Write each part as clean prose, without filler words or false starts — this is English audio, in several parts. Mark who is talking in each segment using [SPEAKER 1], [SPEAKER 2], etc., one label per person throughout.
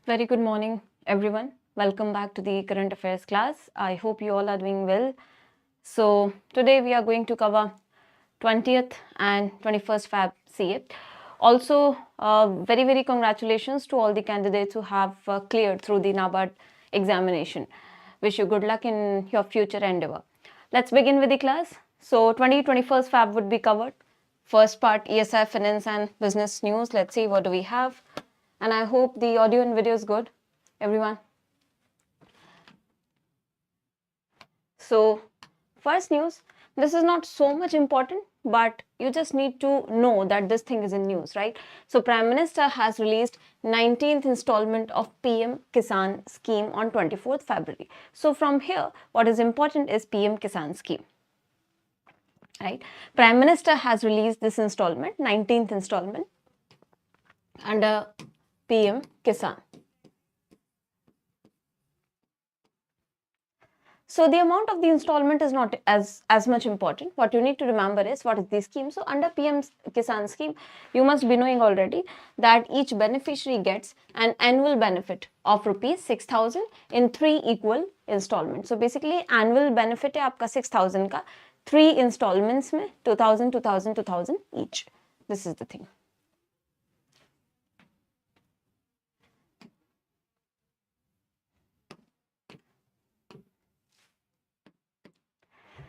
[SPEAKER 1] Very good morning, everyone. Welcome back to the current affairs class. I hope you all are doing well. So today we are going to cover 20th and 21st Feb CA. Also, very congratulations to all the candidates who have cleared through the NABARD examination. Wish you good luck in your future endeavor. Let's begin with the class. So 21st Feb would be covered. First part, ESI, finance and business news. Let's see what do we have. And I hope the audio and video is good, everyone. So first news, this is not so much important, but you just need to know that this thing is in news, right? So Prime Minister has released 19th installment of PM Kisan scheme on 24th February. So from here, what is important is PM Kisan scheme, right? Prime Minister has released this installment, 19th installment under PM Kisan. So the amount of the installment is not as much important. What you need to remember is what is the scheme. So under PM Kisan scheme, you must be knowing already that each beneficiary gets an annual benefit of rupees 6,000 in 3 equal installments. So basically annual benefit है आपका 6,000 का 3 installments में 2,000, 2,000, 2,000 each. This is the thing.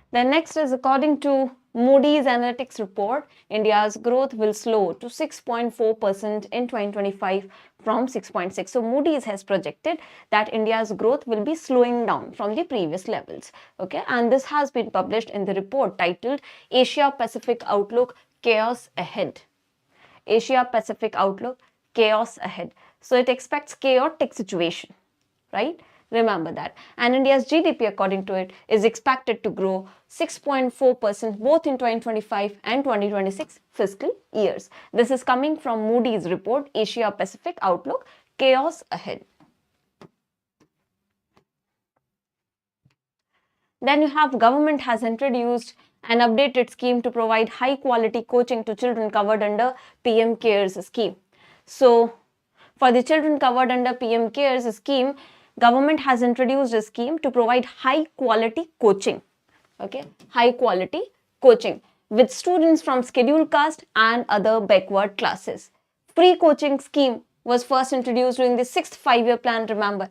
[SPEAKER 1] Then next is, according to Moody's Analytics report, India's growth will slow to 6.4% in 2025 from 6.6. So Moody's has projected that India's growth will be slowing down from the previous levels. Okay, and this has been published in the report titled Asia Pacific Outlook, Chaos Ahead. Asia Pacific Outlook, Chaos Ahead. So it expects chaotic situation, right? Remember that. And India's GDP, according to it, is expected to grow 6.4% both in 2025 and 2026 fiscal years. This is coming from Moody's report, Asia Pacific Outlook, Chaos Ahead. Then you have government has introduced an updated scheme to provide high quality coaching to children covered under PM CARES scheme. So for the children covered under PM CARES scheme, government has introduced a scheme to provide high quality coaching, okay, high quality coaching with students from scheduled caste and other backward classes. Free coaching scheme was first introduced during the 6th 5-year plan, remember.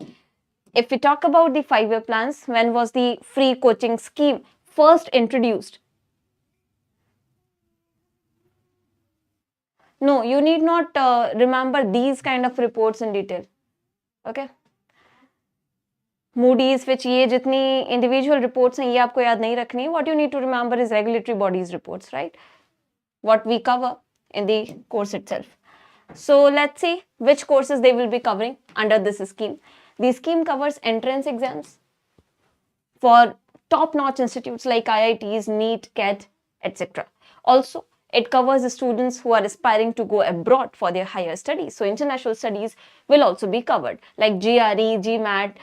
[SPEAKER 1] If we talk about the 5-year plans, when was the free coaching scheme first introduced? No, you need not remember these kind of reports in detail, okay. Moody's, which ये जितनी individual reports हैं ये आपको याद नहीं रखनी है. What you need to remember is regulatory bodies reports, right? What we cover in the course itself. So let's see which courses they will be covering under this scheme. The scheme covers entrance exams for top-notch institutes like IITs, NEET, CAT, etc. Also, it covers the students who are aspiring to go abroad for their higher studies. So international studies will also be covered, like GRE, GMAT,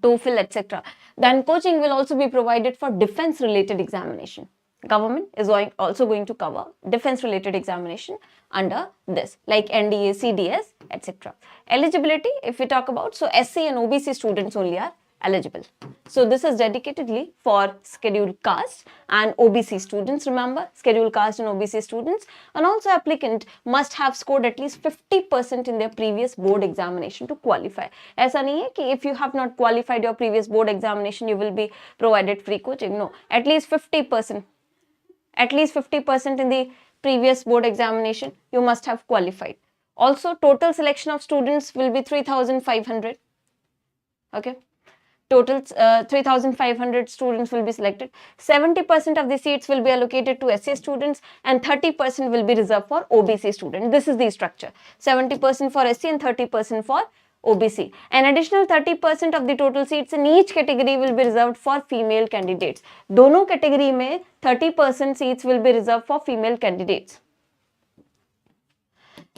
[SPEAKER 1] TOEFL, etc. Then coaching will also be provided for defense-related examination. Government is also going to cover defense-related examination under this, like NDA, CDS, etc. Eligibility, if we talk about, so SC and OBC students only are eligible. So this is dedicatedly for scheduled caste and OBC students. Remember, scheduled caste and OBC students, and also applicant must have scored at least 50% in their previous board examination to qualify. ऐसा नहीं है कि if you have not qualified your previous board examination, you will be provided free coaching. No, at least 50%. At least 50% in the previous board examination, you must have qualified. Also, total selection of students will be 3,500. Okay. Total 3,500 students will be selected. 70% of the seats will be allocated to SC students and 30% will be reserved for OBC students. This is the structure. 70% for SC and 30% for OBC. An additional 30% of the total seats in each category will be reserved for female candidates. दोनों category में 30% seats will be reserved for female candidates.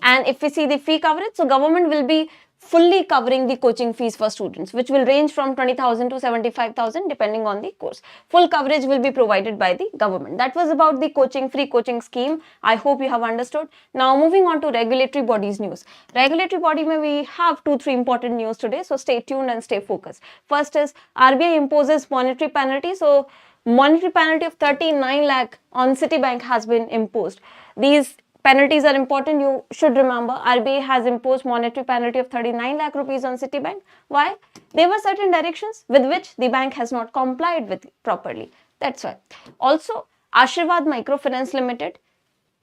[SPEAKER 1] And if we see the fee coverage, so government will be fully covering the coaching fees for students, which will range from 20,000 to 75,000 depending on the course. Full coverage will be provided by the government. That was about the free coaching scheme. I hope you have understood. Now moving on to regulatory bodies news. Regulatory body mein we have 2-3 important news today, so stay tuned and stay focused. First is RBI imposes monetary penalty. So monetary penalty of 39 lakh on Citibank has been imposed. These penalties are important. You should remember RBI has imposed monetary penalty of 39 lakh rupees on Citibank. Why? There were certain directions with which the bank has not complied with properly. That's why. Also, Ashirwad Microfinance Limited,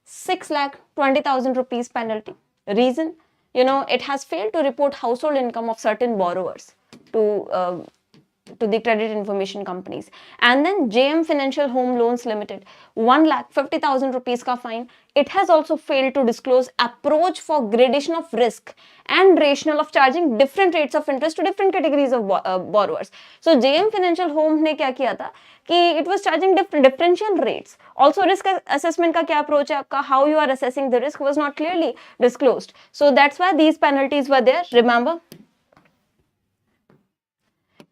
[SPEAKER 1] 6,20,000 rupees penalty. Reason? It has failed to report household income of certain borrowers to the credit information companies. And then JM Financial Home Loans Limited, 1,50,000 rupees ka fine. It has also failed to disclose approach for gradation of risk and rationale of charging different rates of interest to different categories of borrowers. So JM Financial Home ne kya kiya tha कि it was charging differential rates. Also risk assessment का क्या approach है आपका, how you are assessing the risk was not clearly disclosed. So that's why these penalties were there. Remember.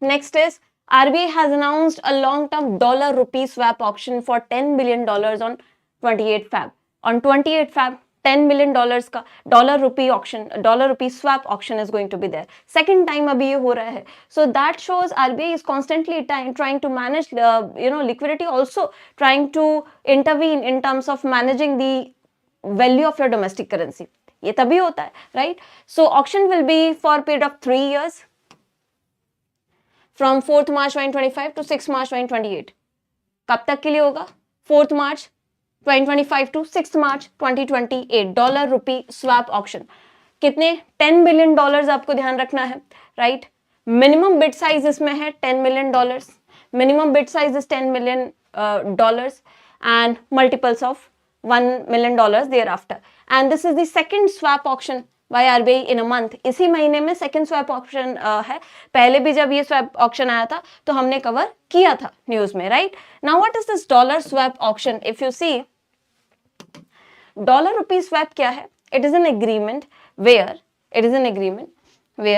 [SPEAKER 1] Next is RBI has announced a long-term dollar-rupee swap auction for $10 billion on 28 Feb. On 28 Feb, $10 million का dollar-rupee swap auction is going to be there. Second time अभी ये हो रहा है. So that shows RBI is constantly trying to manage liquidity, also trying to intervene in terms of managing the value of your domestic currency. ये तभी होता है, right? So auction will be for a period of 3 years. From 4th March 2025 to 6th March 2028. कब तक के लिए होगा? 4th March 2025 to 6th March 2028. dollar-rupee swap auction. कितने? $10 billion आपको ध्यान रखना है, right? Minimum bid size इसमें है $10 million. Minimum bid size is $10 million and multiples of $1 million thereafter. And this is the second swap auction by RBI in a month. इसी महीने में second swap auction है. पहले भी जब ये swap auction आया था तो हमने cover किया था news में, right? Now what is this dollar swap auction? If you see, dollar-rupee swap क्या है? It is an agreement where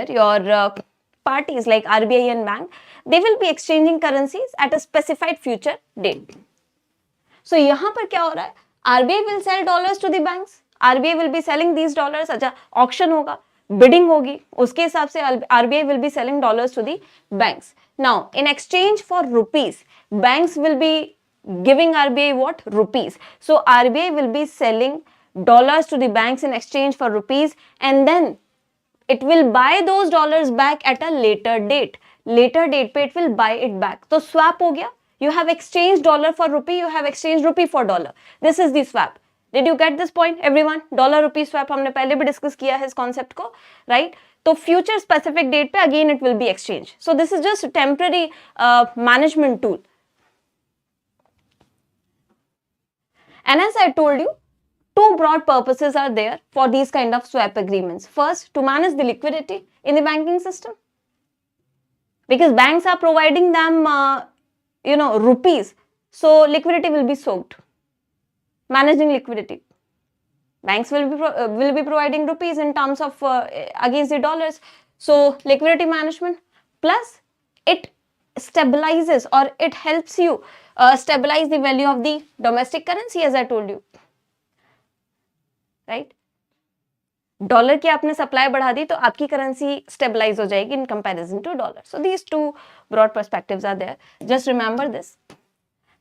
[SPEAKER 1] your parties like RBI and bank, they will be exchanging currencies at a specified future date. So यहाँ पर क्या हो रहा है? RBI will sell dollars to the banks. RBI will be selling these dollars. अच्छा, auction होगा, bidding होगी, उसके हिसाब से RBI will be selling dollars to the banks. Now, in exchange for rupees, banks will be giving RBI what? Rupees. So RBI will be selling dollars to the banks in exchange for rupees, and then it will buy those dollars back at a later date. Later date पे it will buy it back. तो swap हो गया. You have exchanged dollar for rupee. You have exchanged rupee for dollar. This is the swap. Did you get this point, everyone? Dollar-rupee swap हमने पहले भी discuss किया है इस concept को, right? तो future specific date पे again it will be exchange. So this is just a temporary management tool. And as I told you, two broad purposes are there for these kind of swap agreements. First, to manage the liquidity in the banking system, because banks are providing them, rupees, so liquidity will be soaked. Managing liquidity, banks will be providing rupees in terms of against the dollars. So liquidity management, plus it stabilizes or it helps you stabilize the value of the domestic currency, as I told you, right? Dollar की आपने supply बढ़ा दी तो आपकी currency stabilize हो जाएगी in comparison to dollar. So these two broad perspectives are there. Just remember this.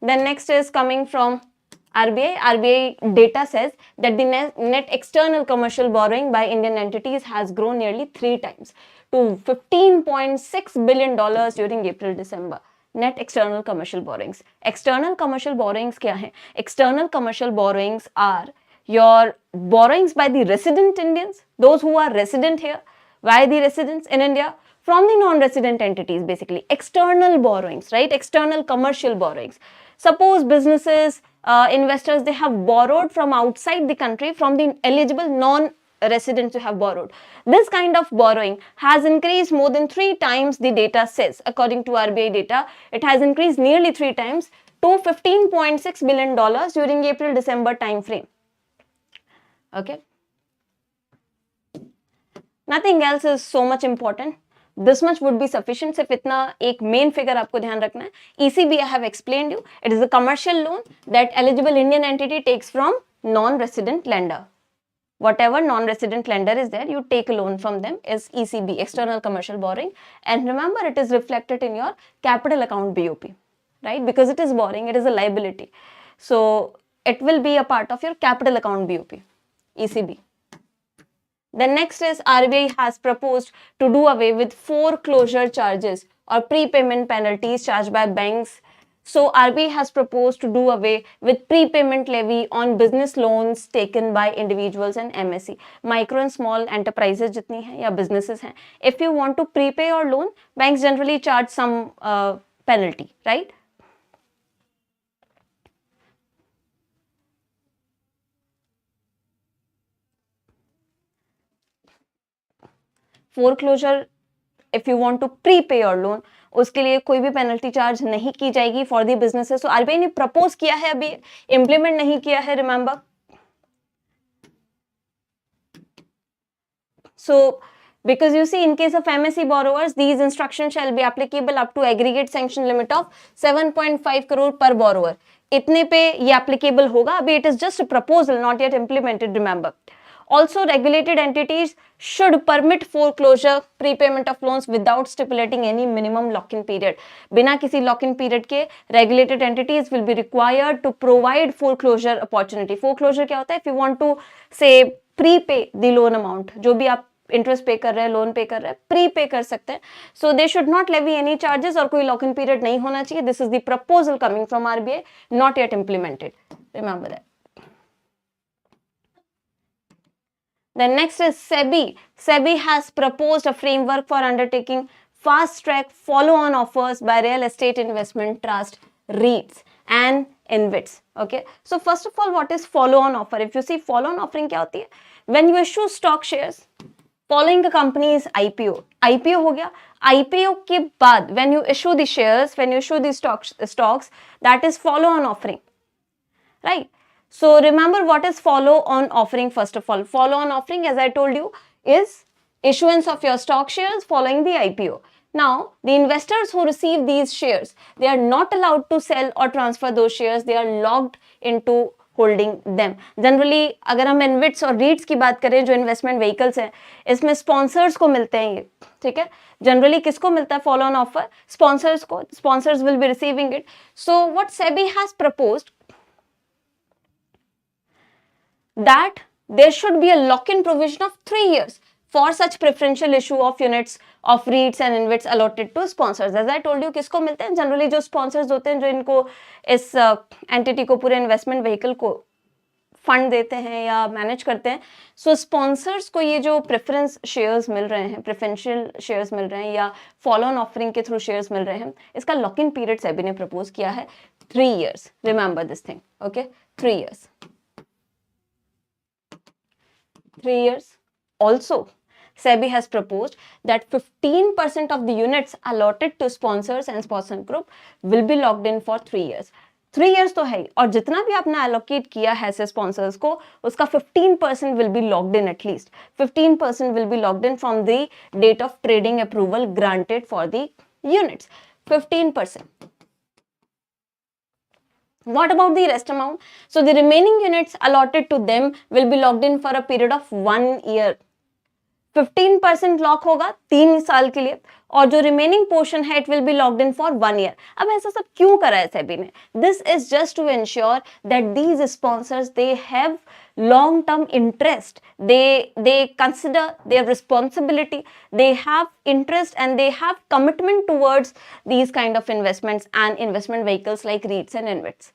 [SPEAKER 1] Then next is coming from RBI. RBI data says that the net external commercial borrowing by Indian entities has grown nearly 3 times to $15.6 billion during April-December. Net external commercial borrowings. External commercial borrowings क्या हैं? External commercial borrowings are your borrowings by the resident Indians, those who are resident here. Why the residents in India? From the non-resident entities, basically. External borrowings, right? External commercial borrowings. Suppose businesses, investors, they have borrowed from outside the country, from the eligible non-residents who have borrowed. This kind of borrowing has increased more than 3 times, the data says. According to RBI data, it has increased nearly 3 times to $15.6 billion during April-December time frame. Okay. Nothing else is so much important. This much would be sufficient. सिर्फ इतना एक main figure आपको ध्यान रखना है. ECB I have explained you. It is a commercial loan that eligible Indian entity takes from non-resident lender. Whatever non-resident lender is there, you take a loan from them is ECB, external commercial borrowing. And remember, it is reflected in your capital account BOP, right? Because it is borrowing, it is a liability. So it will be a part of your capital account BOP, ECB. The next is RBI has proposed to do away with foreclosure charges or prepayment penalties charged by banks. So RBI has proposed to do away with prepayment levy on business loans taken by individuals and MSE. Micro and small enterprises जितनी हैं या businesses हैं. If you want to prepay your loan, banks generally charge some penalty, right? Foreclosure, if you want to prepay your loan, उसके लिए कोई भी penalty charge नहीं की जाएगी for the businesses. So RBI ने प्रपोज किया है, अभी इंप्लीमेंट नहीं किया है, remember. So because you see, in case of MSE borrowers, these instructions shall be applicable up to aggregate sanction limit of 7.5 crore per borrower. इतने पे ये applicable होगा. अभी it is just a proposal, not yet implemented, remember. Also, regulated entities should permit foreclosure prepayment of loans without stipulating any minimum lock-in period. बिना किसी lock-in period के regulated entities will be required to provide foreclosure opportunity. Foreclosure क्या होता है? If you want to say prepay the loan amount, जो भी आप interest पे कर रहे हैं, लोन पे कर रहे हैं, प्री पे कर सकते हैं. So they should not levy any charges और कोई लॉक इन पीरियड नहीं होना चाहिए. This is the proposal coming from RBI, not yet implemented, remember that. The next is SEBI. SEBI has proposed a framework for undertaking fast-track follow-on offers by real estate investment trust, REITs and InvITs. Okay. So first of all, what is follow-on offer? If you see, follow-on offering क्या होती है? When you issue stock shares following the company's IPO. IPO हो गया. IPO के बाद when you issue the shares, when you issue the stocks, that is follow-on offering, right? So remember what is follow-on offering first of all. Follow-on offering, as I told you, is issuance of your stock shares following the IPO. Now, the investors who receive these shares, they are not allowed to sell or transfer those shares. They are locked into holding them. Generally, अगर हम InvITs और REITs की बात करें, जो investment vehicles हैं, इसमें sponsors को मिलते हैं ये, ठीक है? Generally किसको मिलता है follow-on offer? Sponsors को. Sponsors will be receiving it. So what SEBI has proposed, that there should be a lock-in provision of 3 years for such preferential issue of units of REITs and InvITs allotted to sponsors. As I told you, किसको मिलते हैं? Generally जो sponsors होते हैं, जो इनको इस entity को, पूरे investment vehicle को फंड देते हैं या मैनेज करते हैं. सो स्पॉन्सर्स को ये जो प्रेफरेंस शेयर्स मिल रहे हैं, प्रेफरेंशियल शेयर्स मिल रहे हैं या फॉलो ऑन ऑफरिंग के थ्रू शेयर्स मिल रहे हैं, इसका लॉक इन पीरियड सेबी ने प्रपोज किया है 3 years. Remember this thing, okay? 3 years. 3 years. Also, SEBI has proposed that 15% of the units allotted to sponsors and sponsor group will be locked in for 3 years. 3 years तो है, और जितना भी आपने allocate किया है से sponsors को, उसका 15% will be locked in at least. 15% will be locked in from the date of trading approval granted for the units. 15%. What about the rest amount? So the remaining units allotted to them will be locked in for a period of 1 year. 15% lock होगा 3 साल के लिए, और जो remaining portion है it will be locked in for 1 year. अब ऐसा सब क्यों करा है सेबी ने? This is just to ensure that these sponsors they have long term interest, they consider their responsibility, they have interest and they have commitment towards these kind of investments and investment vehicles like REITs and InvITs.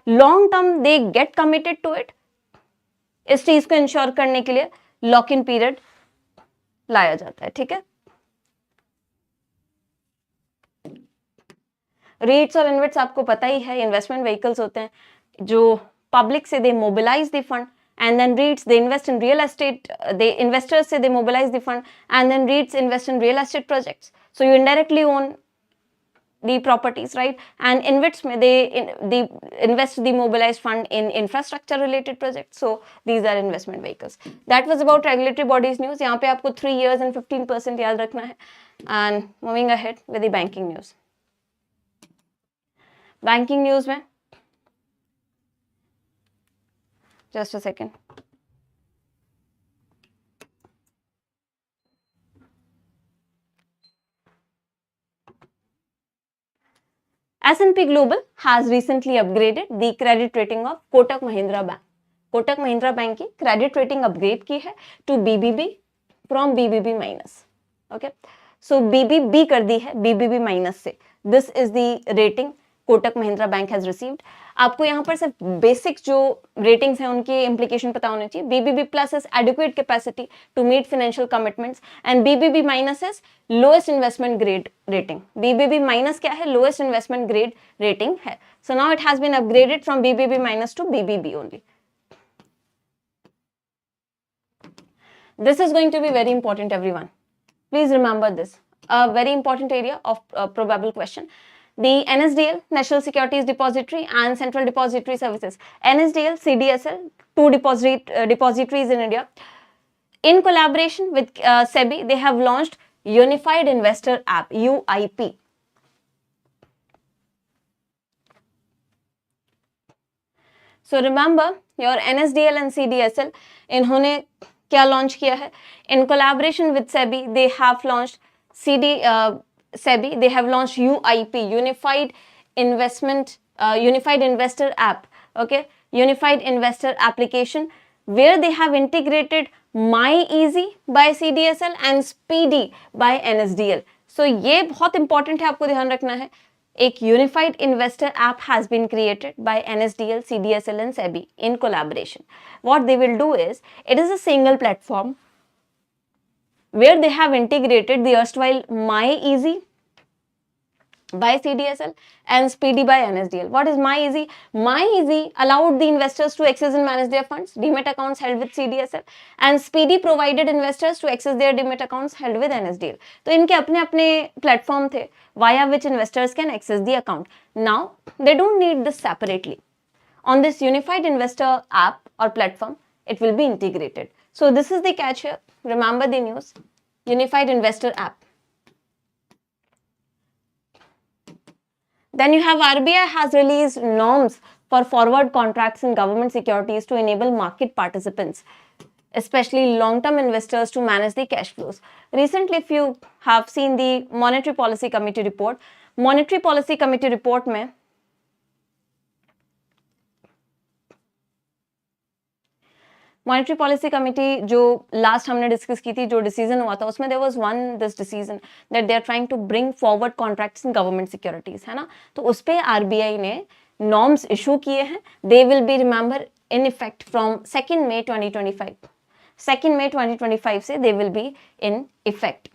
[SPEAKER 1] long term they get committed to it. इस चीज को ensure करने के लिए lock in period लाया जाता है, ठीक है? REITs और InvITs आपको पता ही है, इन्वेस्टमेंट व्हीकल्स होते हैं जो पब्लिक से they mobilise the fund, and then REITs they invest in real estate, they investors say they mobilize the fund, and then REITs invest in real estate projects. So you indirectly own the properties, right? And InvITs में they invest the mobilized fund in infrastructure related projects. So these are investment vehicles. That was about regulatory bodies news. यहाँ पे आपको 3 years and 15% याद रखना है. And moving ahead with the banking news. Banking news में just a second. S&P Global has recently upgraded the credit rating of Kotak Mahindra Bank. Kotak Mahindra Bank की credit rating upgrade की है to BBB from BBB minus. Okay, so BBB कर दी है BBB minus से. This is the rating Kotak Mahindra Bank has received. आपको यहाँ पर सिर्फ बेसिक जो रेटिंग्स हैं उनके इम्प्लीकेशन पता होने चाहिए. BBB plus is adequate capacity to meet financial commitments and BBB minus is lowest investment grade rating. BBB minus क्या है? Lowest investment grade rating है. So now it has been upgraded from BBB minus to BBB only. This is going to be very important, everyone. Please remember this. A very important area of probable question. The NSDL, National Securities Depository and Central Depository Services. NSDL, CDSL, two depositories in India. In collaboration with SEBI, they have launched Unified Investor App, UIP. So remember, your NSDL and CDSL, इन्होंने क्या launch किया है? In collaboration with SEBI, they have launched SEBI, they have launched UIP, Unified Investor App, okay, Unified Investor Application, where they have integrated MyEasy by CDSL and Speedy by NSDL. So ये बहुत important है, आपको ध्यान रखना है. एक Unified Investor App has been created by NSDL, CDSL and SEBI in collaboration. What they will do is, it is a single platform where they have integrated the erstwhile MyEasy by CDSL and Speedy by NSDL. What is MyEasy? MyEasy allowed the investors to access and manage their funds, demat accounts held with CDSL, and Speedy provided investors to access their demat accounts held with NSDL. तो इनके अपने platform थे via which investors can access the account. Now they don't need this separately. On this Unified Investor App or platform, it will be integrated. So this is the catch here. Remember the news. Unified Investor App. Then you have RBI has released norms for forward contracts in government securities to enable market participants, especially long-term investors, to manage the cash flows. Recently, if you have seen the Monetary Policy Committee report में monetary policy committee जो last हमने discuss की थी, जो decision हुआ था, उसमें there was one this decision that they are trying to bring forward contracts in government securities, है ना. तो उस पे आरबीआई ने नॉर्म्स इशू किए हैं. दे will be remember in effect from 2 मई 2025. 2 मई 2025 से दे will be in effect.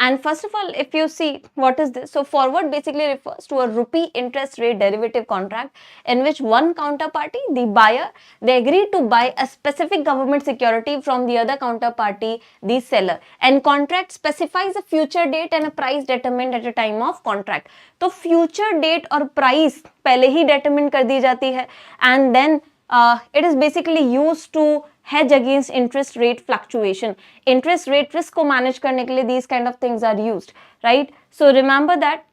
[SPEAKER 1] And first of all, if you see what is this, so forward basically refers to a rupee interest rate derivative contract in which one counterparty, the buyer, they agree to buy a specific government security from the other counterparty, the seller, and contract specifies a future date and a price determined at a time of contract. तो future date और price पहले ही determine कर दी जाती है, and then it is basically used to hedge against interest rate fluctuation. Interest rate risk को manage करने के लिए these kind of things are used, right? So remember that.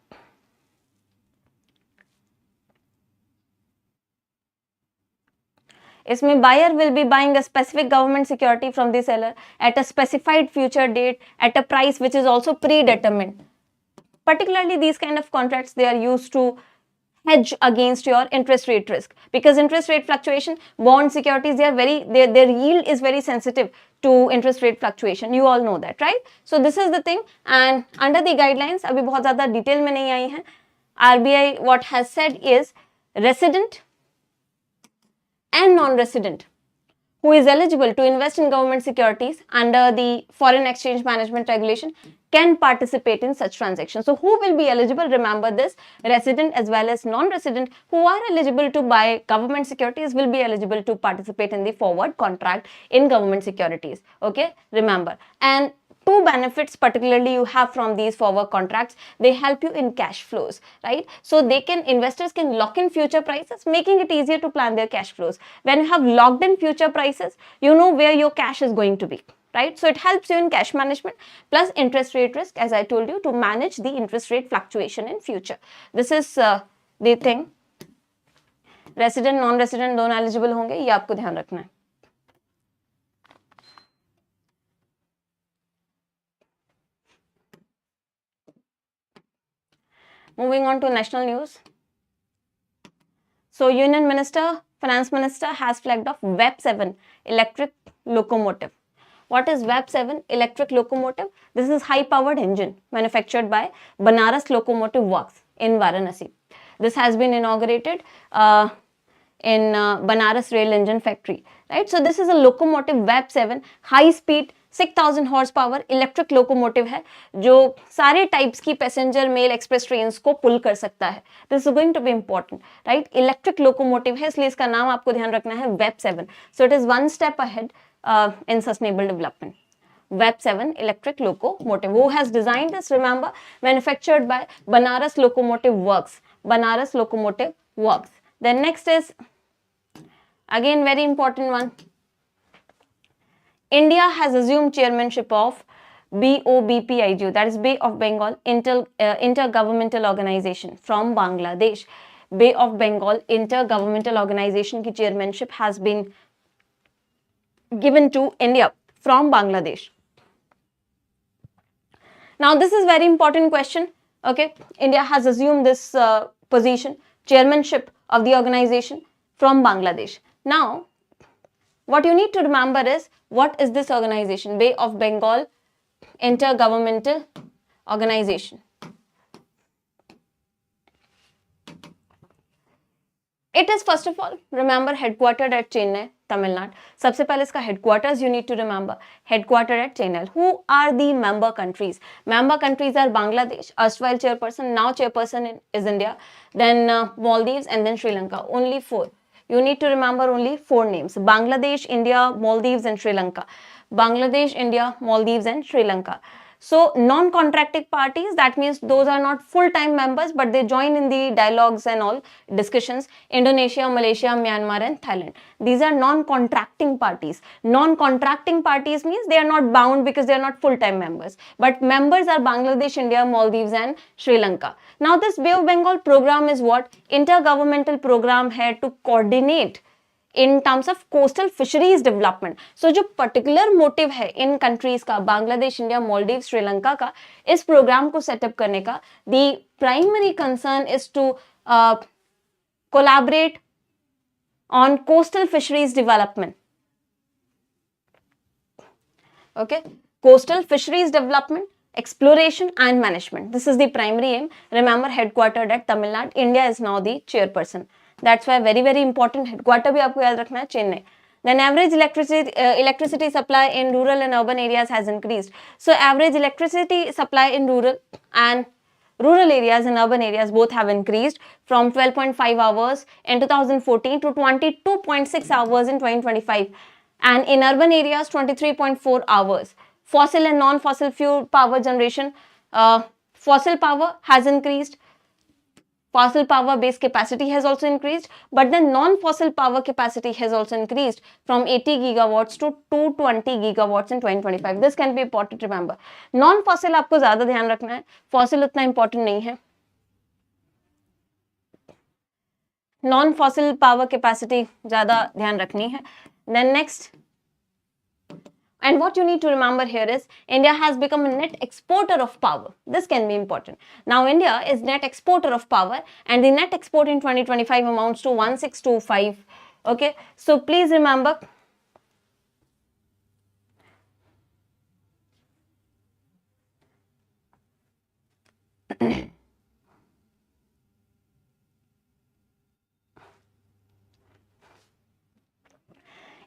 [SPEAKER 1] इसमें buyer will be buying a specific government security from the seller at a specified future date at a price which is also predetermined. Particularly these kind of contracts, they are used to hedge against your interest rate risk, because interest rate fluctuation, bond securities, their yield is very sensitive to interest rate fluctuation. You all know that, right? So this is the thing. And under the guidelines, अभी बहुत ज़्यादा detail में नहीं आई हैं. RBI what has said is resident and non-resident who is eligible to invest in government securities under the Foreign Exchange Management Regulation can participate in such transactions. So who will be eligible? Remember this, resident as well as non-resident who are eligible to buy government securities will be eligible to participate in the forward contract in government securities. Okay, remember. And two benefits particularly you have from these forward contracts. They help you in cash flows, right? So investors can lock in future prices, making it easier to plan their cash flows. When you have locked in future prices, you know where your cash is going to be, right? So it helps you in cash management plus interest rate risk, as I told you, to manage the interest rate fluctuation in future. This is the thing. Resident non resident दोनों eligible होंगे, ये आपको ध्यान रखना है. Moving on to national news. So Union Minister, Finance Minister has flagged off WEB 7 electric locomotive. What is WEB 7 electric locomotive? This is high powered engine manufactured by Banaras Locomotive Works in Varanasi. This has been inaugurated in Banaras Rail Engine Factory, right? So this is a locomotive WEB 7 high speed 6000 horse power electric locomotive है जो सारे types की passenger mail express trains को पुल कर सकता है. This is going to be important, right? Electric locomotive है, इसलिए इसका नाम आपको ध्यान रखना है web 7. So it is one step ahead in sustainable development. WEB 7 electric locomotive. Who has designed this? Remember, manufactured by Banaras Locomotive Works. Banaras Locomotive Works. Then next is, again very important one. India has assumed chairmanship of BOBPIGO, that is Bay of Bengal Intergovernmental Organization from Bangladesh. Bay of Bengal Intergovernmental Organization की chairmanship has been given to India from Bangladesh. Now this is very important question. Okay, India has assumed this position, chairmanship of the organization from Bangladesh. Now what you need to remember is, what is this organization? Bay of Bengal Intergovernmental Organization. It is first of all, remember, headquartered at Chennai, Tamil Nadu. सबसे पहले इसका headquarters you need to remember, headquartered at Chennai. Who are the member countries? Member countries are Bangladesh, erstwhile chairperson, now chairperson is India, then Maldives and then Sri Lanka. Only 4. You need to remember only 4 names: Bangladesh, India, Maldives and Sri Lanka. Bangladesh, India, Maldives and Sri Lanka. So non-contracting parties, that means those are not full-time members but they join in the dialogues and all discussions. Indonesia, Malaysia, Myanmar and Thailand. These are non-contracting parties. Non-contracting parties means they are not bound because they are not full-time members. But members are Bangladesh, India, Maldives and Sri Lanka. Now this Bay of Bengal program is what? Intergovernmental program है to coordinate in terms of coastal fisheries development. So जो particular motive है इन countries का, Bangladesh, India, Maldives, Sri Lanka का, इस program को set up करने का, the primary concern is to collaborate on coastal fisheries development. Okay, coastal fisheries development, exploration and management. This is the primary aim. Remember, headquartered at Tamil Nadu. India is now the chairperson. That's why very very important, headquarter भी आपको याद रखना है Chennai. Then average electricity supply in rural and urban areas has increased. So average electricity supply in rural areas and urban areas both have increased from 12.5 hours in 2014 to 22.6 hours in 2025, and in urban areas 23.4 hours. Fossil and non-fossil fuel power generation, fossil power has increased. Fossil power base capacity has also increased, but the non-fossil power capacity has also increased from 80 gigawatts to 220 gigawatts in 2025. This can be important to remember. Non-fossil आपको ज़्यादा ध्यान रखना है, fossil उतना important नहीं है. Non-fossil power capacity ज़्यादा ध्यान रखनी है. Then next. And what you need to remember here is, India has become a net exporter of power. This can be important. Now India is net exporter of power and the net export in 2025 amounts to 1625. Okay, so please remember,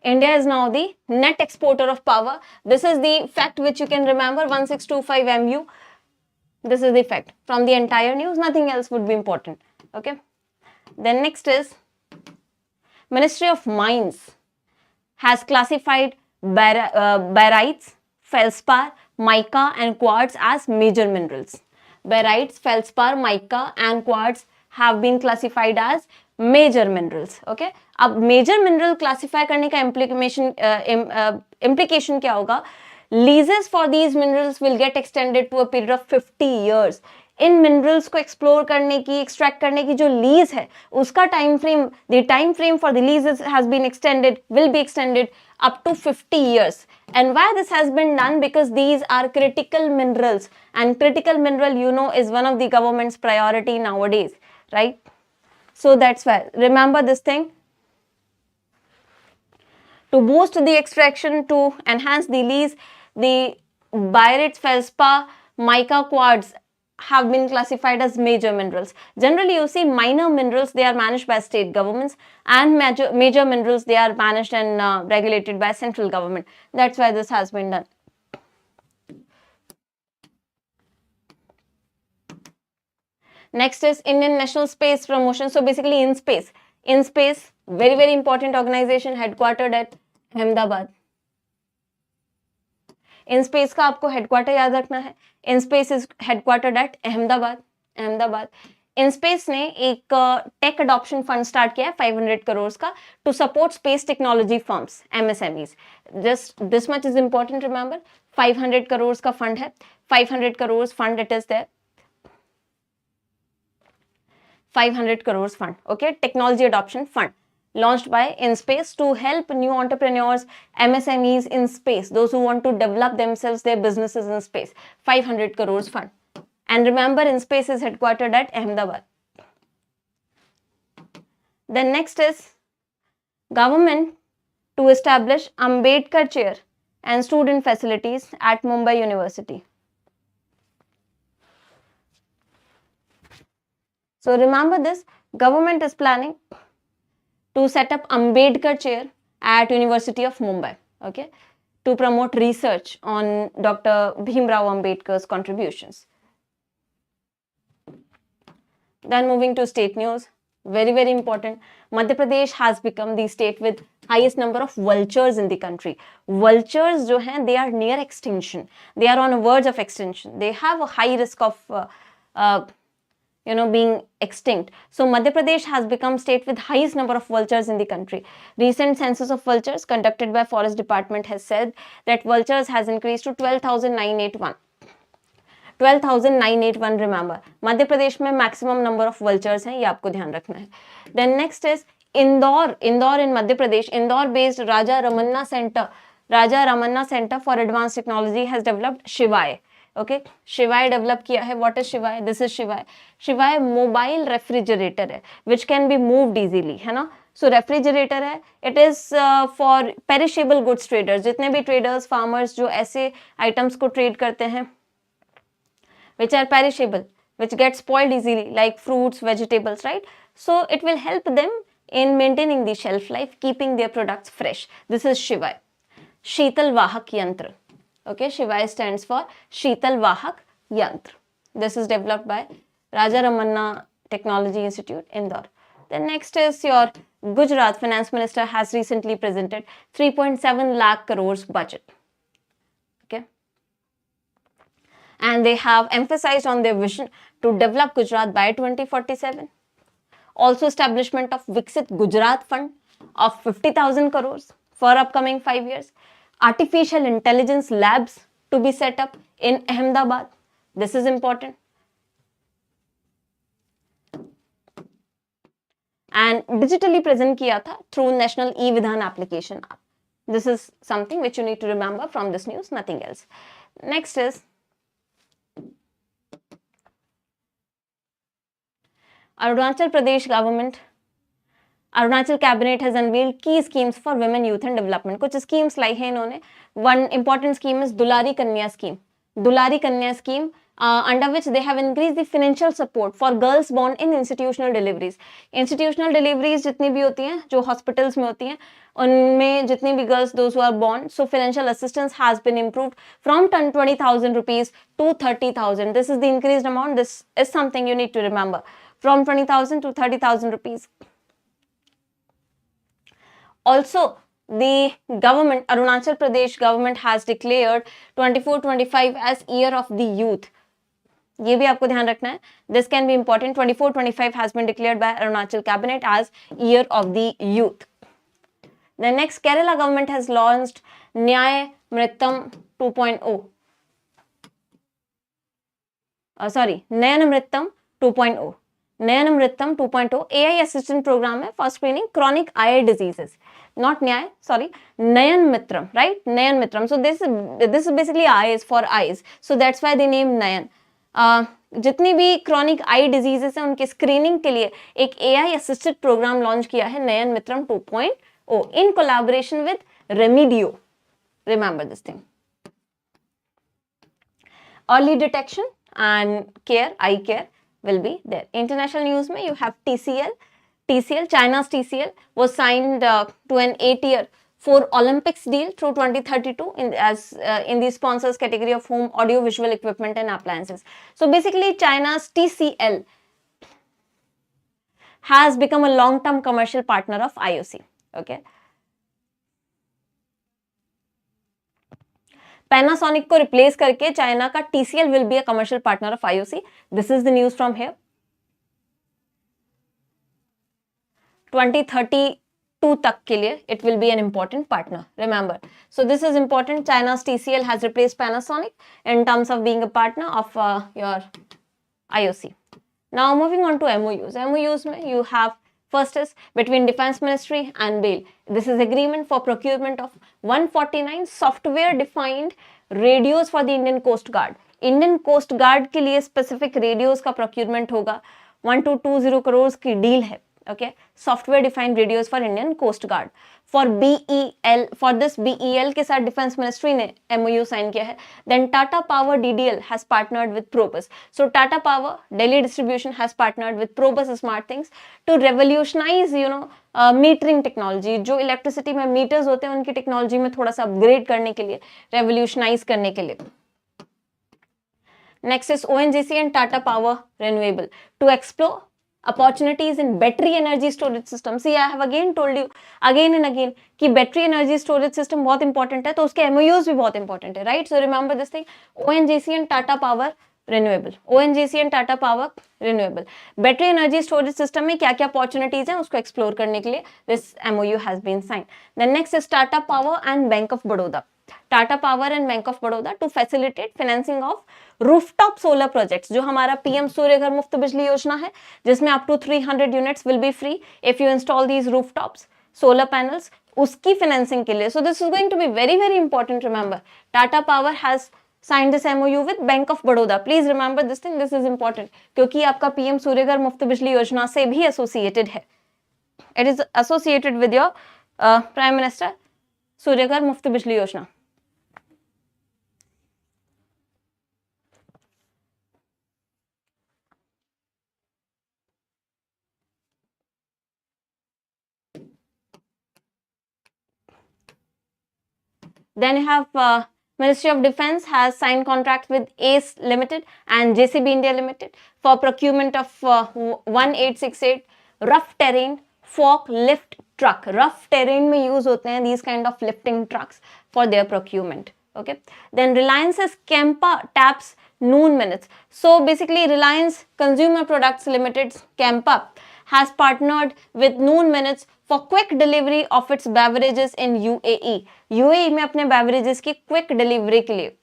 [SPEAKER 1] India is now the net exporter of power. This is the fact which you can remember, 1625 MU. This is the fact from the entire news, nothing else would be important. Okay. Then next is Ministry of Mines has classified barytes, feldspar, mica and quartz as major minerals. Barytes, feldspar, mica and quartz have been classified as major minerals. Okay. अब major mineral classify करने का implication क्या होगा? Leases for these minerals will get extended to a period of 50 years. इन minerals को explore करने की, extract करने की जो लीज है, उसका time frame, the time frame for the lease has been extended, will be extended up to 50 years. And why this has been done? Because these are critical minerals, and critical mineral, you know, is one of the government's priority nowadays, right? So that's why, remember this thing. To boost the extraction, to enhance the lease, the barytes, feldspar, mica, quartz have been classified as major minerals. Generally, you see minor minerals, they are managed by state governments, and major minerals, they are managed and regulated by central government. That's why this has been done. Next is Indian National Space Promotion. So basically InSpace, very, very important organization headquartered at Ahmedabad. InSpace का आपको headquarter याद रखना है. InSpace is headquartered at Ahmedabad. InSpace ने एक take adoption fund start किया है 500 करोड़ का to support space technology firms, MSMEs. Just this much is important, remember 500 crore का फंड है. 500 crore fund it is there. 500 crores fund, okay, technology adoption fund launched by InSpace to help new entrepreneurs, MSMEs in space, those who want to develop themselves, their businesses in space. 500 crores fund. And remember, InSpace is headquartered at Ahmedabad. Then next is government to establish Ambedkar chair and student facilities at Mumbai University. So remember this, government is planning to set up Ambedkar chair at University of Mumbai, okay, to promote research on Dr. Bhimrao Ambedkar's contributions. Then moving to state news, very, very important. Madhya Pradesh has become the state with highest number of vultures in the country. Vultures जो हैं, they are near extinction. They are on a verge of extinction. They have a high risk of being extinct. So Madhya Pradesh has become state with highest number of vultures in the country. Recent census of vultures conducted by Forest Department has said that vultures has increased to 12,981. 12,981, remember. Madhya Pradesh में maximum number of vultures हैं, ये आपको ध्यान रखना है. Then next is Indore in Madhya Pradesh. Indore based Raja Ramanna Center for Advanced Technology has developed Shivai. Okay, शिवाय develop किया है. व्हाट इज शिवाय? दिस इज शिवाय. शिवाय मोबाइल रेफ्रिजरेटर है which can be moved easily, है ना. सो refrigerator है. It is for perishable goods traders. जितने भी ट्रेडर्स, फार्मर्स जो ऐसे आइटम्स को ट्रेड करते हैं which are perishable, which get spoiled easily, like fruits, vegetables, right. So it will help them in maintaining the shelf life, keeping their products fresh. This is Shivay. Sheetal Vahak Yantra. Okay, Shivay stands for Sheetal Vahak Yantra. This is developed by Raja Ramanna Technology Institute, Indore. Then next is your Gujarat Finance Minister has recently presented 3.7 lakh crores budget. Okay. And they have emphasized on their vision to develop Gujarat by 2047. Also establishment of Viksit Gujarat Fund of 50,000 crores for upcoming 5 years. Artificial intelligence labs to be set up in Ahmedabad. This is important. And digitally present किया था through National E-Vidhan application app. This is something which you need to remember from this news, nothing else. Next is Arunachal Pradesh government, Arunachal cabinet has unveiled key schemes for women, youth and development. कुछ schemes लाई है इन्होंने. One important scheme is Dulari Kanya scheme. Dulari Kanya scheme under which they have increased the financial support for girls born in institutional deliveries. Institutional deliveries जितनी भी होती हैं जो hospitals में होती हैं उनमें जितनी भी girls those who are born, so financial assistance has been improved from 20,000 rupees to 30,000. This is the increased amount. This is something you need to remember, from 20,000 to 30,000 rupees. Also, the government, Arunachal Pradesh government has declared 24-25 as year of the youth. ये भी आपको ध्यान रखना है. This can be important. 24-25 has been declared by Arunachal cabinet as year of the youth. The next, Kerala government has launched Nyaya Mritam 2.0. Nayan Mritam 2.0. Nayan Mritam 2.0 AI assistant program है for screening chronic eye diseases. Not Nyaya, sorry, Nayan Mitram, right? Nayan Mitram. So this is basically eyes, for eyes. So that's why they name Nayan. जितनी भी chronic आई diseases हैं उनके screening के लिए एक AI assisted programme launch किया है Nayan Mitram 2.0 in collaboration with Remidio. Remember this thing. Early detection and care, eye care will be there. International news mein you have TCL, China's TCL was signed to an 8-year for Olympics deal through 2032 in the sponsors category of home audio visual equipment and appliances. So basically China's TCL has become a long-term commercial partner of IOC. Okay. Panasonic को replace करके China का TCL will be a commercial partner of IOC. This is the news from here. 2032 तक के लिए it will be an important partner. Remember. So this is important. China's TCL has replaced Panasonic in terms of being a partner of your IOC. Now moving on to MOUs. MOUs में you have first is between Defense Ministry and BAIL. This is agreement for procurement of 149 software defined radios for the Indian Coast Guard. Indian Coast Guard के लिए specific radios का procurement होगा. 1220 crores की deal है. Okay, software defined radios for Indian Coast Guard. For BEL, for this BEL के साथ Defense Ministry ने MOU sign किया है. Then Tata Power DDL has partnered with Probus. So Tata Power Delhi Distribution has partnered with Probus Smart Things to revolutionize, metering technology. जो electricity में meters होते हैं उनकी technology में थोड़ा सा upgrade करने के लिए, revolutionize करने के लिए. Next is ONGC and Tata Power Renewable to explore opportunities in battery energy storage system. See, I have again told you again and again कि battery energy storage system बहुत important है, तो उसके MOUs भी बहुत important है, right? So remember this thing, ONGC and Tata Power Renewable. ONGC and Tata Power Renewable. Battery energy storage system में क्या क्या opportunities हैं उसको explore करने के लिए this MOU has been signed. Then next is Tata Power and Bank of Baroda. Tata Power and Bank of Baroda to facilitate financing of rooftop solar projects. जो हमारा पीएम सूर्य घर मुफ्त बिजली योजना है जिसमें up to 300 units will be free if you install these rooftops solar panels, उसकी financing के लिए. So this is going to be very very important. Remember Tata Power has signed this MOU with Bank of Baroda. Please remember this thing, this is important क्योंकि आपका PM सूर्य घर मुफ्त बिजली योजना से भी associated है. It is associated with your prime minister Surya Ghar Muft बिजली योजना. Then you have Ministry of Defence has signed contract with ACE Limited and JCB India Limited for procurement of 1868 rough terrain forklift truck. Rough terrain में use होते हैं these kind of lifting trucks for their procurement. Okay. Then Reliance's Campa taps noon minutes. So basically Reliance Consumer Products Limited's Campa has partnered with noon minutes for quick delivery of its beverages in UAE. UAE में अपने beverages की quick delivery के लिए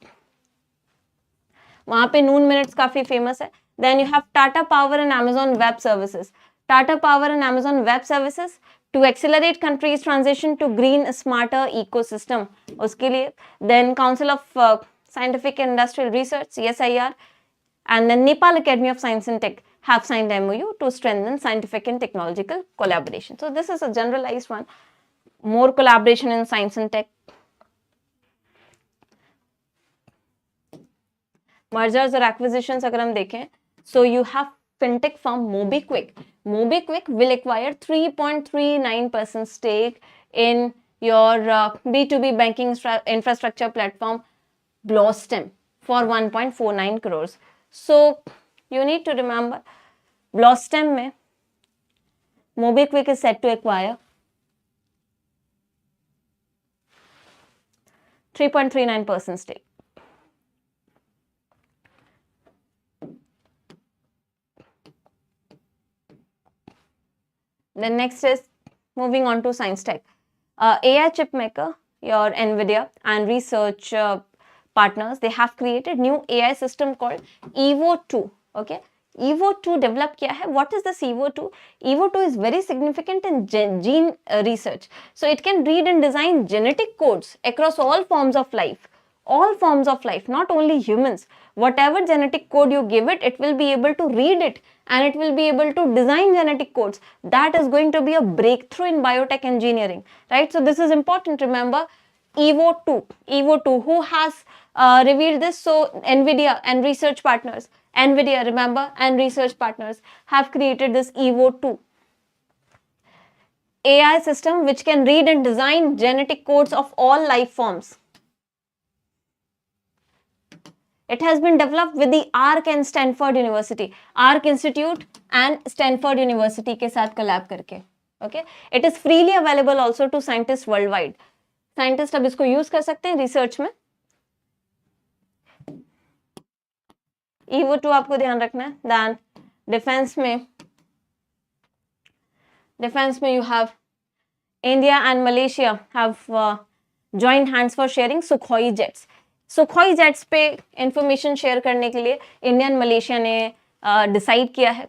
[SPEAKER 1] वहाँ पे noon minutes काफी famous है. Then you have Tata Power and Amazon Web Services. Tata Power and Amazon Web Services to accelerate countries' transition to green, smarter ecosystem. उसके लिए then Council of Scientific and Industrial Research (CSIR) and then Nepal Academy of Science and Tech have signed MOU to strengthen scientific and technological collaboration. So this is a generalized one. More collaboration in science and tech. Mergers और acquisitions अगर हम देखें, so you have fintech firm MobiKwik. MobiKwik will acquire 3.39% stake in your B2B banking infrastructure platform Blossom for 1.49 crores. So you need to remember, Blossom में MobiKwik is set to acquire 3.39% stake. Then next is moving on to science tech. AI chip maker, your NVIDIA and research partners, they have created new AI system called EVO2. Okay, EVO2 develop किया है. What is this EVO2? EVO2 is very significant in gene research. So it can read and design genetic codes across all forms of life. All forms of life, not only humans. Whatever genetic code you give it, it will be able to read it and it will be able to design genetic codes. That is going to be a breakthrough in biotech engineering, right? So this is important. Remember, EVO2, who has revealed this? So NVIDIA and research partners, NVIDIA, remember, and research partners have created this EVO2 AI system which can read and design genetic codes of all life forms. It has been developed with the ARC and Stanford University, ARC Institute and Stanford University के साथ collab करके. Okay, it is freely available also to scientists worldwide. Scientists अब इसको use कर सकते हैं research में. EVO2 आपको ध्यान रखना है. Then defense में you have India and Malaysia have joined hands for sharing Sukhoi jets. Sukhoi jets पे इंफॉर्मेशन शेयर करने के लिए इंडिया एंड मलेशिया ने डिसाइड किया है.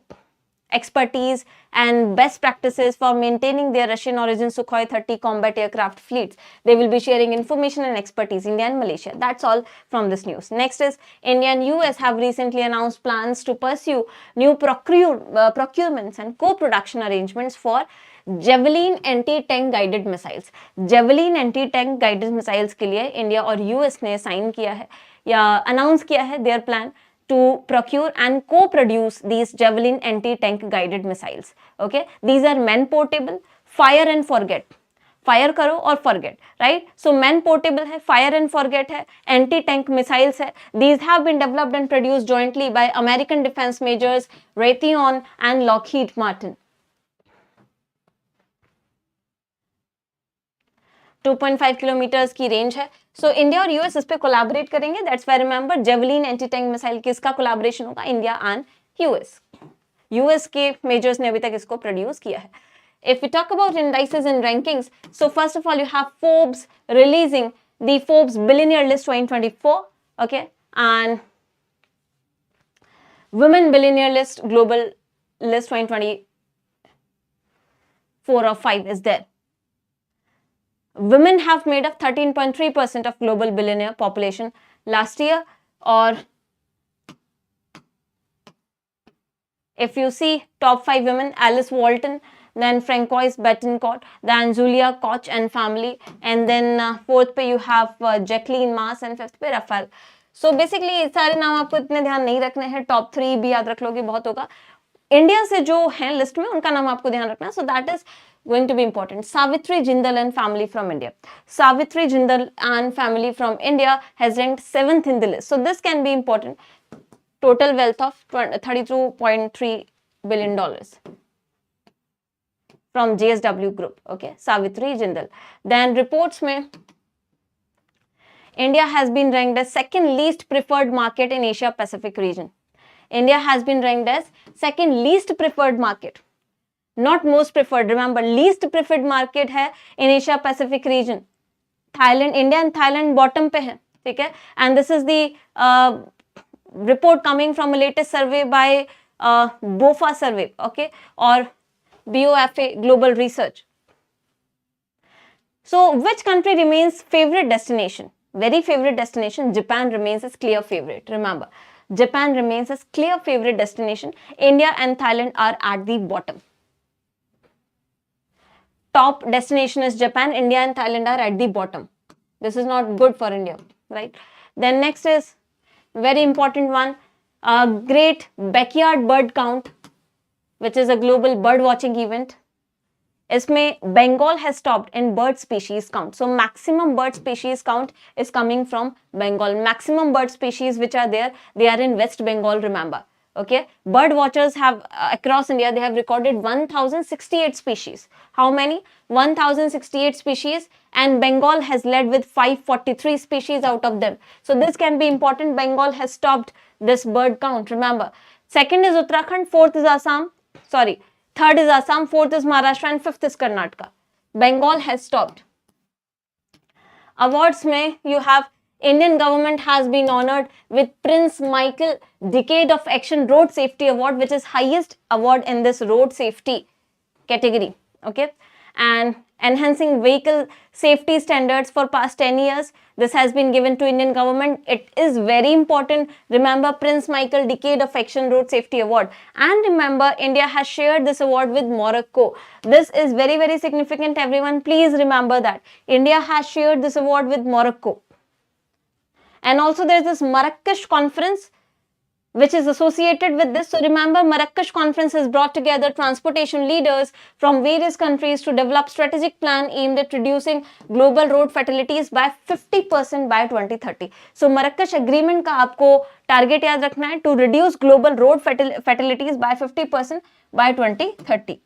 [SPEAKER 1] Expertise and best practices for maintaining their Russian origin Sukhoi 30 combat aircraft fleets. They will be sharing information and expertise, India and Malaysia. That's all from this news. Next is India and US have recently announced plans to pursue new procurements and co-production arrangements for Javelin anti tank guided missiles. Javelin anti tank guided missiles के लिए India और US ने sign किया है या announce किया है their plan to procure and co-produce these javelin anti-tank guided missiles. Okay, these are man portable, fire and forget. Fire करो और forget, right? So man portable है, फायर एंड फॉरगेट है, एंटी टैंक मिसाइल्स है. These have been developed and produced jointly by American defence majors Raytheon and Lockheed Martin. 2.5 kilometres की range है. सो India और US इस पे कोलैबोरेट करेंगे. That's why remember Javelin anti tank missile किसका कोलैबोरेशन होगा? India and US. यूएस के मेजर्स ने अभी तक इसको प्रोड्यूस किया है. If we talk about indices and rankings, so first of all, you have Forbes releasing the Forbes Billionaire List 2024, okay, and Women Billionaire List Global List 2024 or 5 is there. Women have made up 13.3% of global billionaire population last year, or if you see top 5 women, Alice Walton, then Francois Bettencourt, then Julia Koch and family, and then fourth पे you have Jacqueline Maas and fifth पे Rafael. So basically सारे नाम आपको इतने ध्यान नहीं रखने हैं, top 3 भी याद रख लोगे बहुत होगा. इंडिया से जो हैं लिस्ट में उनका नाम आपको ध्यान रखना है. So that is going to be important. Savitri Jindal and family from India. Savitri Jindal and family from India has ranked 7th in the list. So this can be important. Total wealth of $32.3 billion. From JSW Group, okay, Savitri Jindal. Then reports में India has been ranked as second least preferred market in Asia Pacific region. India has been ranked as second least preferred market, not most preferred. Remember, least preferred market है in Asia Pacific region. Thailand, India and Thailand bottom पे है, ठीक है? And this is the report coming from a latest survey by BOFA survey, okay, or BOFA Global Research. So, which country remains favorite destination? Very favorite destination. Japan remains as clear favorite. Remember, Japan remains as clear favorite destination. India and Thailand are at the bottom. Top destination is Japan. India and Thailand are at the bottom. This is not good for India, right? Then next is very important one, Great Backyard Bird Count, which is a global bird watching event. इसमें Bengal has topped in bird species count. So maximum bird species count is coming from Bengal. Maximum bird species which are there, they are in West Bengal, remember. Okay, bird watchers have across India, they have recorded 1068 species. How many? 1068 species, and Bengal has led with 543 species out of them. So this can be important. Bengal has topped this bird count, remember. Second is Uttarakhand, fourth is Assam, sorry, third is Assam, fourth is Maharashtra, and fifth is Karnataka. Bengal has topped. Awards mein you have Indian government has been honored with Prince Michael Decade of Action Road Safety Award, which is highest award in this road safety category. Okay, and enhancing vehicle safety standards for past 10 years. This has been given to Indian government. It is very important. Remember, Prince Michael Decade of Action Road Safety Award. And remember, India has shared this award with Morocco. This is very, very significant, everyone. Please remember that. India has shared this award with Morocco. And also there is this Marrakesh conference which is associated with this. So remember, Marrakesh conference has brought together transportation leaders from various countries to develop strategic plan aimed at reducing global road fatalities by 50% by 2030. So Marrakesh agreement का आपको target याद रखना है to reduce global road fatalities by 50% by 2030.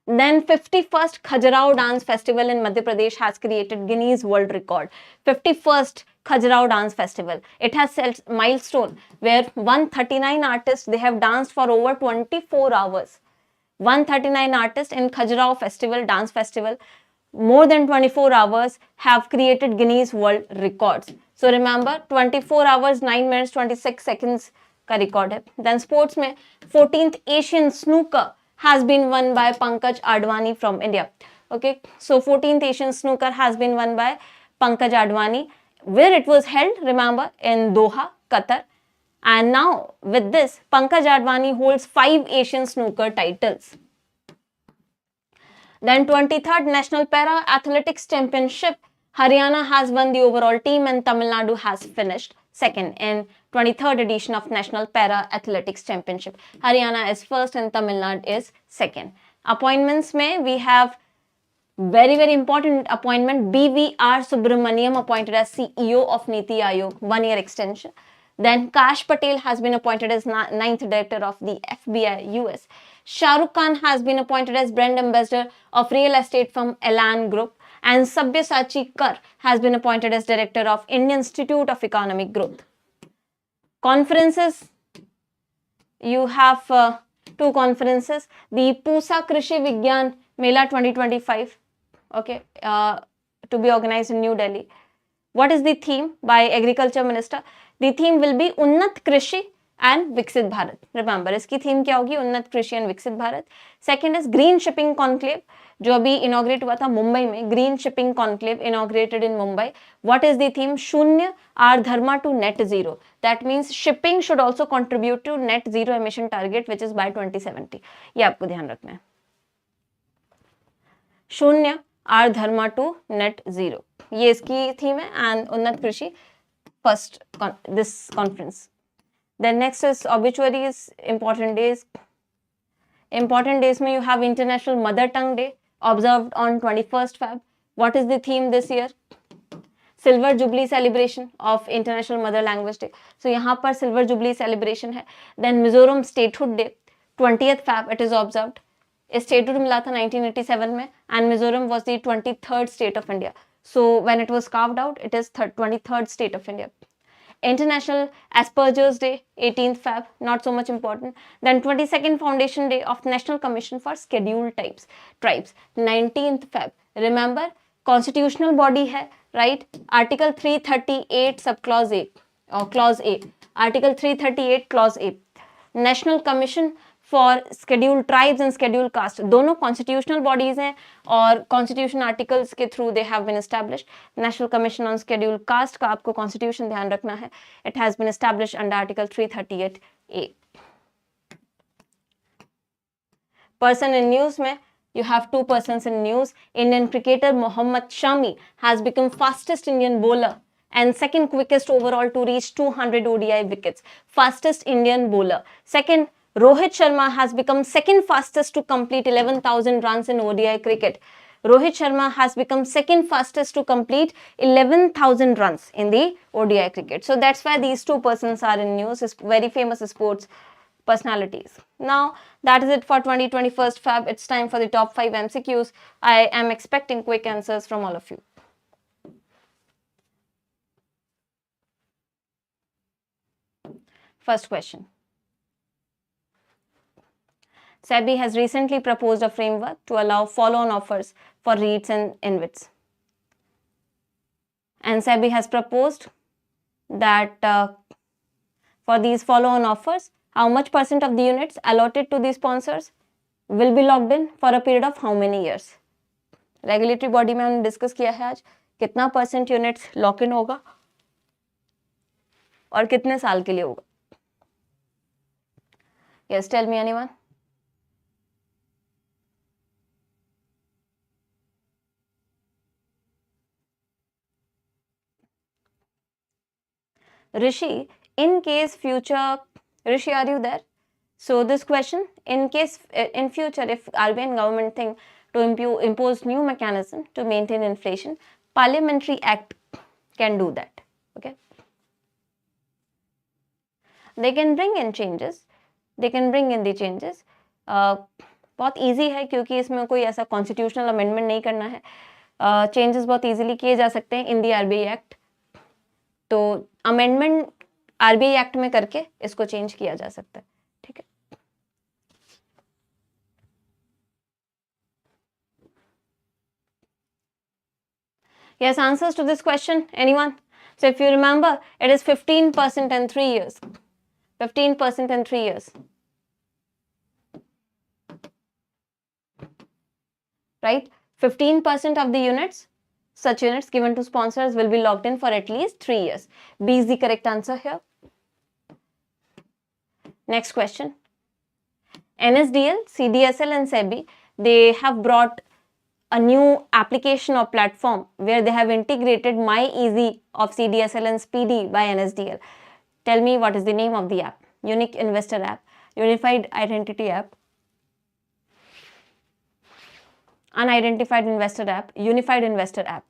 [SPEAKER 1] Then 51st Khajuraho Dance Festival in Madhya Pradesh has created Guinness World Record. 51st Khajuraho Dance Festival. It has set milestone where 139 artists, they have danced for over 24 hours. 139 artists in Khajuraho Festival, Dance Festival, more than 24 hours have created Guinness World Records. So remember, 24 hours, 9 minutes, 26 seconds का record है. Then sports में 14th Asian Snooker has been won by Pankaj Advani from India. Okay, so 14th Asian Snooker has been won by Pankaj Advani, where it was held, remember, in Doha, Qatar. And now with this, Pankaj Advani holds 5 Asian Snooker titles. Then 23rd National Para Athletics Championship, Haryana has won the overall team and Tamil Nadu has finished second in 23rd edition of National Para Athletics Championship. Haryana is first and Tamil Nadu is second. Appointments mein we have very, very important appointment. BVR Subramaniam appointed as CEO of Niti Aayog, 1 year extension. Then Kash Patel has been appointed as 9th director of the FBI US. Shah Rukh Khan has been appointed as brand ambassador of real estate firm Elan Group. And Sabyasachi Kar has been appointed as director of Indian Institute of Economic Growth. Conferences, you have 2 conferences. The Pusa Krishi Vigyan Mela 2025, okay, to be organized in New Delhi. What is the theme by Agriculture Minister? The theme will be Unnat Krishi and Viksit Bharat. Remember, इसकी theme क्या होगी? उन्नत कृषि and विकसित Bharat. Second is Green Shipping Conclave, जो अभी inaugurate हुआ था मुंबई में. Green Shipping Conclave inaugurated in Mumbai. What is the theme? शून्य our dharma to net zero. That means shipping should also contribute to net zero emission target, which is by 2070. ये आपको ध्यान रखना है. शून्य our dharma to net zero. ये इसकी theme है and उन्नत कृषि first this conference. Then next is obituaries, important days. Important days mein you have International Mother Tongue Day observed on 21st Feb. What is the theme this year? Silver Jubilee celebration of International Mother Language Day. So यहाँ पर Silver Jubilee celebration है. Then Mizoram Statehood Day, 20th Feb it is observed. Statehood मिला था 1987 में and Mizoram was the 23rd state of India. So when it was carved out, it is 23rd state of India. International Asperger's Day, 18th Feb, not so much important. Then 22nd Foundation Day of National Commission for Scheduled Tribes, 19th Feb. Remember, constitutional body hai, right? Article 338 subclause A or clause A. Article 338 clause A. National Commission for Scheduled Tribes and Scheduled Caste. दोनों constitutional bodies हैं और constitution articles के through they have been established. National Commission on Scheduled Caste का आपको constitution ध्यान रखना है. It has been established under Article 338A. Person in news में you have 2 persons in news. Indian cricketer Mohammad Shami has become fastest Indian bowler and second quickest overall to reach 200 ODI wickets, fastest Indian bowler. Second, Rohit Sharma has become second fastest to complete 11,000 runs in ODI cricket. Rohit Sharma has become second fastest to complete 11,000 runs in the ODI cricket. So that's why these two persons are in news, very famous sports personalities. Now that is it for 2021st Feb. It's time for the top 5 MCQs. I am expecting quick answers from all of you. First question. SEBI has recently proposed a framework to allow follow-on offers for REITs and InvITs. And SEBI has proposed that for these follow-on offers, how much percent of the units allotted to these sponsors will be locked in for a period of how many years? Regulatory body में हमने discuss किया है आज कितना percent units lock in होगा और कितने साल के लिए होगा. Yes, tell me anyone. Rishi, in case future, Rishi, are you there? So this question, in case in future, if RBI and government think to impose new mechanism to maintain inflation, Parliamentary Act can do that. Okay, they can bring in changes. They can bring in the changes. बहुत easy है क्योंकि इसमें कोई ऐसा constitutional amendment नहीं करना है. Changes बहुत easily किए जा सकते हैं in the RBI Act. तो अमेंडमेंट आरबीआई एक्ट में करके इसको चेंज किया जा सकता है. ठीक है. Yes, answers to this question, anyone? So if you remember, it is 15% and 3 years. 15% and 3 years. Right? 15% of the units, such units given to sponsors will be locked in for at least 3 years. B is the correct answer here. Next question. NSDL, CDSL and SEBI, they have brought a new application or platform where they have integrated MyEasy of CDSL and SPD by NSDL. Tell me what is the name of the app. Unique Investor app, Unified Identity app, Unidentified Investor app, Unified Investor app.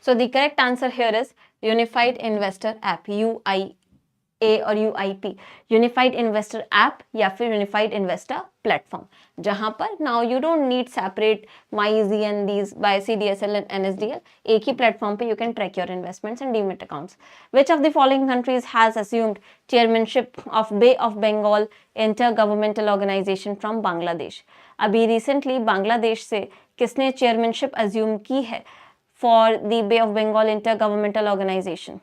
[SPEAKER 1] So the correct answer here is Unified Investor app, UIA or UIP, Unified Investor app या फिर Unified Investor platform, जहाँ पर now you don't need separate MyEasy and these by CDSL and NSDL. एक ही platform पे you can track your investments and demat accounts. Which of the following countries has assumed chairmanship of Bay of Bengal Intergovernmental Organization from Bangladesh? अभी recently Bangladesh से किसने chairmanship assume की है for the Bay of Bengal Intergovernmental Organization?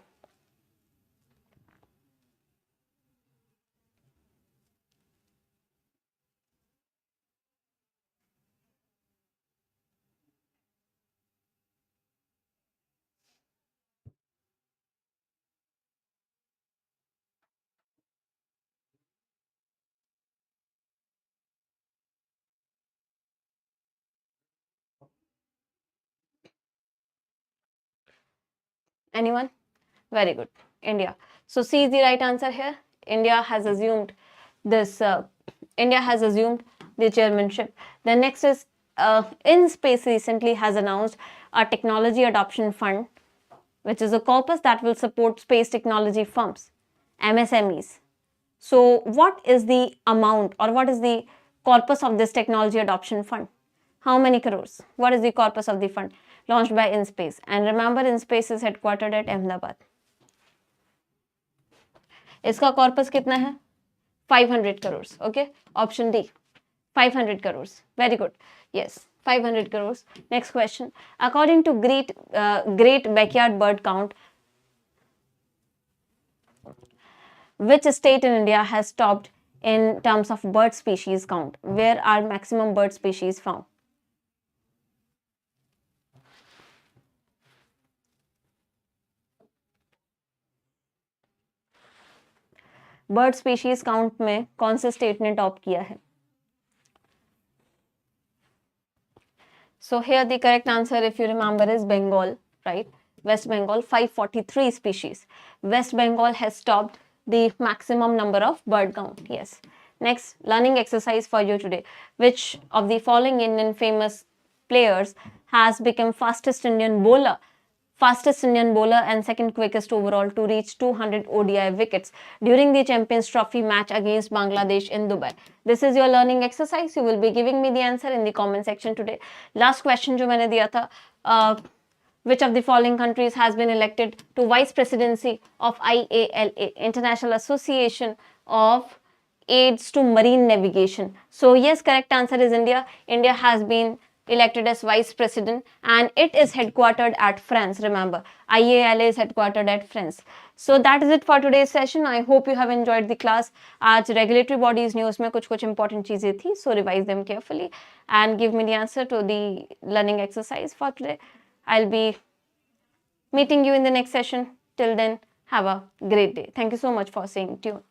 [SPEAKER 1] Anyone? Very good. India. So C is the right answer here. India has assumed this. India has assumed the chairmanship. The next is InSpace recently has announced a technology adoption fund, which is a corpus that will support space technology firms, MSMEs. So what is the amount or what is the corpus of this technology adoption fund? How many crores? What is the corpus of the fund? Launched by InSpace. And remember, InSpace is headquartered at Ahmedabad. इसका corpus कितना है? 500 crores. Okay. Option D. 500 crores. Very good. Yes. 500 crores. Next question. According to Great Backyard Bird Count, which state in India has topped in terms of bird species count? Where are maximum bird species found? Bird species count में कौन से state ने top किया है? So here the correct answer, if you remember, is Bengal, right? West Bengal, 543 species. West Bengal has topped the maximum number of bird count. Yes. Next, learning exercise for you today. Which of the following Indian famous players has become fastest Indian bowler and second quickest overall to reach 200 ODI wickets during the Champions Trophy match against Bangladesh in Dubai? This is your learning exercise. You will be giving me the answer in the comment section today. Last question जो मैंने दिया था, which of the following countries has been elected to vice presidency of IALA, International Association of Aids to Marine Navigation? So yes, correct answer is India. India has been elected as vice president and it is headquartered at France. Remember, IALA is headquartered at France. So that is it for today's session. I hope you have enjoyed the class. आज regulatory bodies news में कुछ important चीजें थी, so revise them carefully and give me the answer to the learning exercise for today. I'll be meeting you in the next session. Till then, have a great day. Thank you so much for staying tuned.